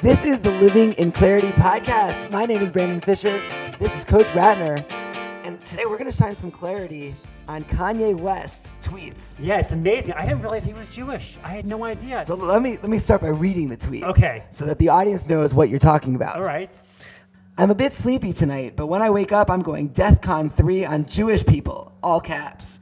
This is the Living in Clarity podcast. My name is Brandon Fisher. This is Coach Ratner. And today we're going to shine some clarity on Kanye West's tweets. Yeah, it's amazing. I didn't realize he was Jewish. I had no idea. So let me start by reading the tweet. Okay. So that the audience knows what you're talking about. All right. I'm a bit sleepy tonight, but when I wake up, I'm going DEFCON 3 on Jewish people, all caps.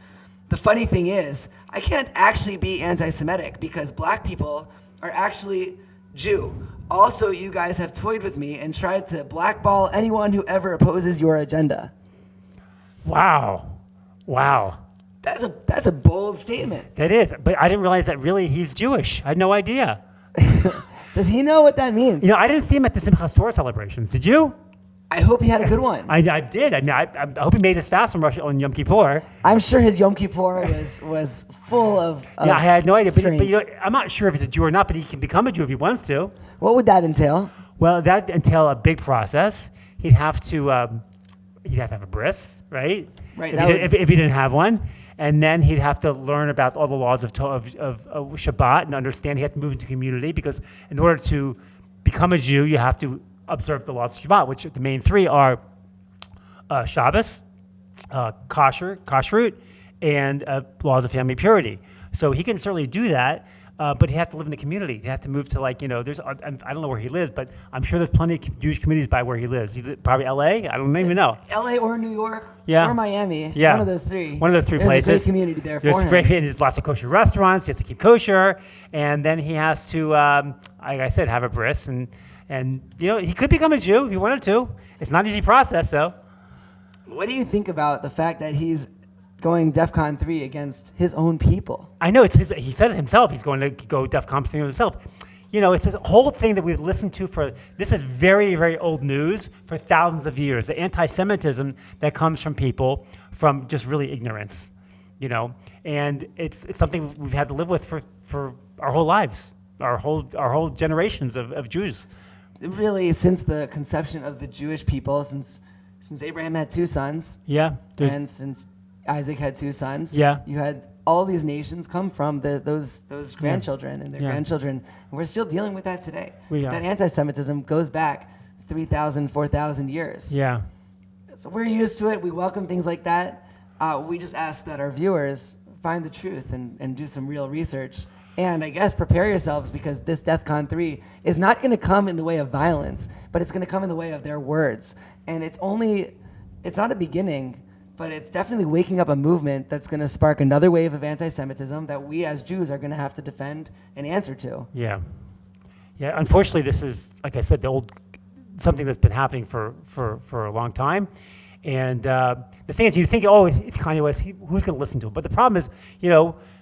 The funny thing is, I can't actually be anti-Semitic because black people are actually Jew. Also, you guys have toyed with me and tried to blackball anyone who ever opposes your agenda. Wow. That's a bold statement. That is. But I didn't realize that really he's Jewish. I had no idea. Does he know what that means? I didn't see him at the Simchas Torah celebrations. Did you? I hope he had a good one. I did. I hope he made his fast from Russia on Yom Kippur. I'm sure his Yom Kippur was full of yeah, I had no idea. strength. But I'm not sure if he's a Jew or not, but he can become a Jew if he wants to. What would that entail? Well, that entail a big process. He'd have to have a bris, right? Right. If he didn't have one. And then he'd have to learn about all the laws of Shabbat and understand he had to move into community because in order to become a Jew, you have to observe the laws of Shabbat, which the main three are Shabbos, kashrut, and laws of family purity. So he can certainly do that, but he has to live in the community. He has to move to I don't know where he lives, but I'm sure there's plenty of Jewish communities by where he lives. Probably L.A.? I don't even know. L.A. or New York or Miami. Yeah. One of those three. There's places. There's a great community there for him. There's lots of kosher restaurants. He has to keep kosher. And then he has to, like I said, have a bris. And he could become a Jew if he wanted to. It's not an easy process, though. What do you think about the fact that he's going DEFCON 3 against his own people? I know. He said it himself. He's going to go DEFCON 3 himself. It's a whole thing that we've listened to this is very, very old news for thousands of years. The anti-Semitism that comes from people from just really ignorance, and it's something we've had to live with for our whole lives, our whole generations of Jews. Really, since the conception of the Jewish people, since Abraham had two sons, and since Isaac had two sons, you had all these nations come from those grandchildren and their grandchildren, and we're still dealing with that today. That anti-Semitism goes back 3,000, 4,000 years. Yeah. So we're used to it. We welcome things like that. We just ask that our viewers find the truth and do some real research. And I guess prepare yourselves because this DEFCON 3 is not going to come in the way of violence, but it's going to come in the way of their words. And it's not a beginning, but it's definitely waking up a movement that's going to spark another wave of anti-Semitism that we as Jews are going to have to defend and answer to. Yeah. Unfortunately, this is, like I said, something that's been happening for a long time. And the thing is, you think, it's Kanye West. Who's going to listen to him? But the problem is,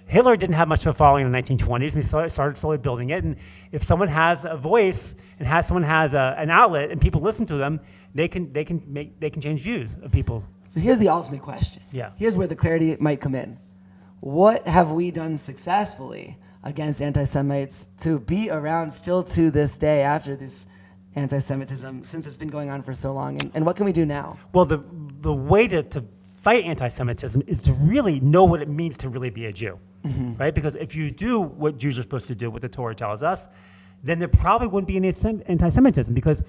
Hitler didn't have much of a following in the 1920s, and he started slowly building it. And if someone has a voice and someone has an outlet, and people listen to them, they can change views of people. So here's the ultimate question. Yeah. Here's where the clarity might come in. What have we done successfully against anti-Semites to be around still to this day after this anti-Semitism, since it's been going on for so long? And what can we do now? Well, the way to fight anti-Semitism is to really know what it means to really be a Jew, right? Because if you do what Jews are supposed to do, what the Torah tells us, then there probably wouldn't be any anti-Semitism because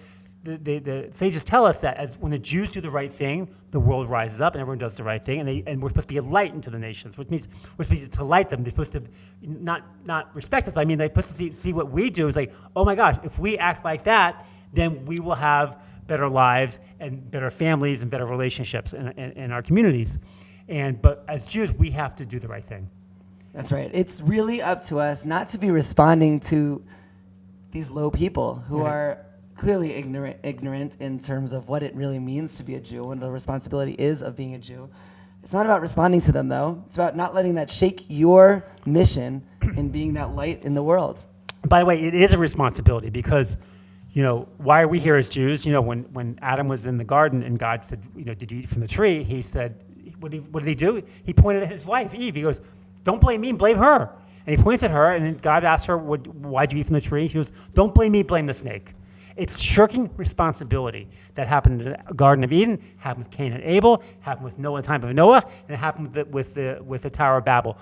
the sages tell us that when the Jews do the right thing, the world rises up and everyone does the right thing, and we're supposed to be a light into the nations, which means we're supposed to light them. They're supposed to not respect us, but they're supposed to see what we do. It's like, oh my gosh, if we act like that, then we will have better lives and better families and better relationships in our communities. But as Jews, we have to do the right thing. That's right. It's really up to us not to be responding to these low people who are clearly ignorant in terms of what it really means to be a Jew, what the responsibility is of being a Jew. It's not about responding to them, though. It's about not letting that shake your mission in being that light in the world. By the way, it is a responsibility because why are we here as Jews? When Adam was in the garden and God said, did you eat from the tree? He said, what did he do? He pointed at his wife, Eve. He goes, don't blame me, blame her. And he points at her, and then God asks her, why did you eat from the tree? She goes, don't blame me, blame the snake. It's shirking responsibility that happened in the Garden of Eden, happened with Cain and Abel, happened with Noah in the time of Noah, and it happened with the Tower of Babel.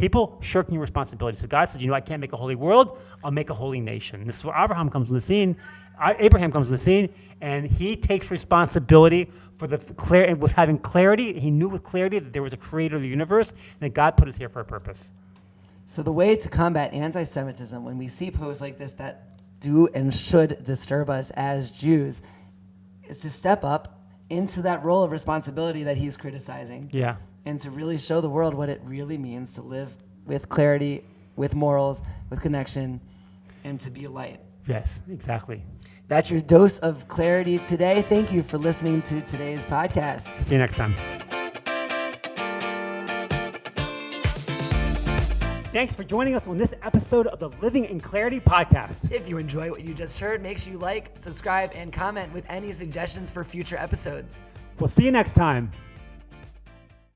people shirking responsibility. So God says, I can't make a holy world. I'll make a holy nation. This is where Abraham comes on the scene. Abraham comes on the scene, and he takes responsibility for and was having clarity. He knew with clarity that there was a creator of the universe, and that God put us here for a purpose. So the way to combat anti-Semitism, when we see posts like this that do and should disturb us as Jews, is to step up into that role of responsibility that he's criticizing. Yeah. And to really show the world what it really means to live with clarity, with morals, with connection, and to be light. Yes, exactly. That's your dose of clarity today. Thank you for listening to today's podcast. See you next time. Thanks for joining us on this episode of the Living in Clarity podcast. If you enjoy what you just heard, make sure you like, subscribe, and comment with any suggestions for future episodes. We'll see you next time.